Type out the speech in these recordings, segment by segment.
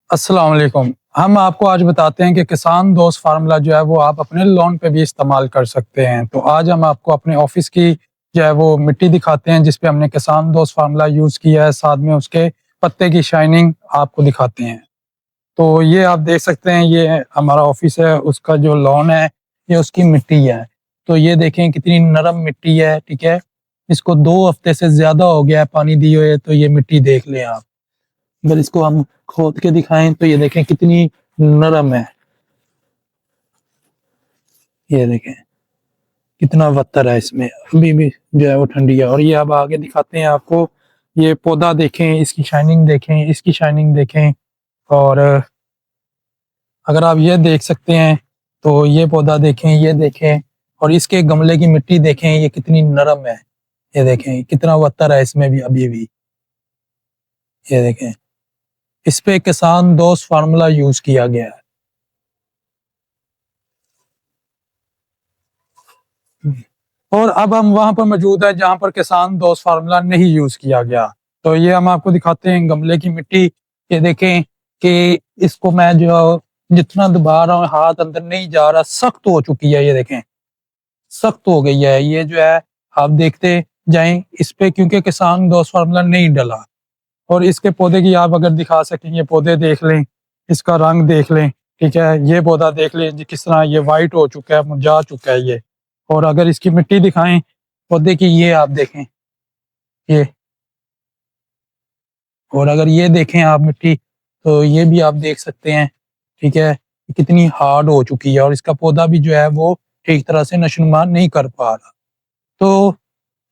अस्सलाम वालेकुम। हम आपको आज बताते हैं कि किसान दोस्त फार्मूला जो है वो आप अपने लोन पे भी इस्तेमाल कर सकते हैं। तो आज हम आपको अपने ऑफिस की जो है वो मिट्टी दिखाते हैं जिस पे हमने किसान दोस्त फार्मूला यूज़ किया है, साथ में उसके पत्ते की शाइनिंग आपको दिखाते हैं। तो ये आप देख सकते हैं, ये हमारा ऑफिस है, उसका जो लॉन है ये उसकी मिट्टी है। तो ये देखें कितनी नरम मिट्टी है, ठीक है। इसको 2 हफ्ते से ज़्यादा हो गया है पानी दिए हुए, तो ये मिट्टी देख लें आप। अगर इसको हम खोद के दिखाएं तो ये देखें कितनी नरम है। ये देखें कितना वत्तर है इसमें, अभी भी जो है वो ठंडी है। और ये अब आगे दिखाते हैं आपको, ये पौधा देखें, इसकी शाइनिंग देखें, इसकी शाइनिंग देखें। और अगर आप ये देख सकते हैं तो ये पौधा देखें, ये देखें, और इसके गमले की मिट्टी देखें, ये कितनी नरम है। ये देखें कितना वत्तर है इसमें भी अभी भी। ये देखें, इस पे किसान दोस्त फार्मूला यूज किया गया है। और अब हम वहां पर मौजूद है जहां पर किसान दोस्त फार्मूला नहीं यूज किया गया। तो ये हम आपको दिखाते हैं गमले की मिट्टी। ये देखें कि इसको मैं जो जितना दबा रहा हूँ हाथ अंदर नहीं जा रहा, सख्त हो चुकी है। ये देखें सख्त हो गई है ये जो है। आप देखते जाएं इस पे, क्योंकि किसान दोस्त फार्मूला नहीं डला। और इसके पौधे की आप अगर दिखा सकें, ये पौधे देख लें, इसका रंग देख लें, ठीक है। ये पौधा देख लें जी किस तरह ये वाइट हो चुका है, मुरझा चुका है ये। और अगर इसकी मिट्टी दिखाएं पौधे की, ये आप देखें ये। और अगर ये देखें आप मिट्टी, तो ये भी आप देख सकते हैं, ठीक है, कितनी हार्ड हो चुकी है। और इसका पौधा भी जो है वो ठीक तरह से नशोनुमा नहीं कर पा रहा। तो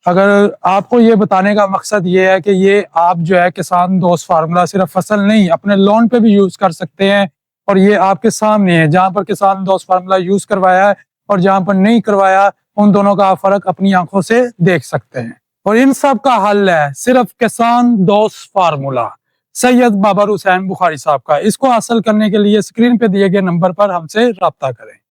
अगर आपको ये बताने का मकसद ये है कि ये आप जो है किसान दोस्त फार्मूला सिर्फ फसल नहीं अपने लोन पे भी यूज कर सकते हैं। और ये आपके सामने है, जहाँ पर किसान दोस्त फार्मूला यूज करवाया है और जहाँ पर नहीं करवाया, उन दोनों का आप फर्क अपनी आंखों से देख सकते हैं। और इन सब का हल है सिर्फ किसान दोस्त फार्मूला। सैयद बाबर हुसैन बुखारी साहब का। इसको हासिल करने के लिए स्क्रीन पे दिए गए नंबर पर हमसे रब्ता करें।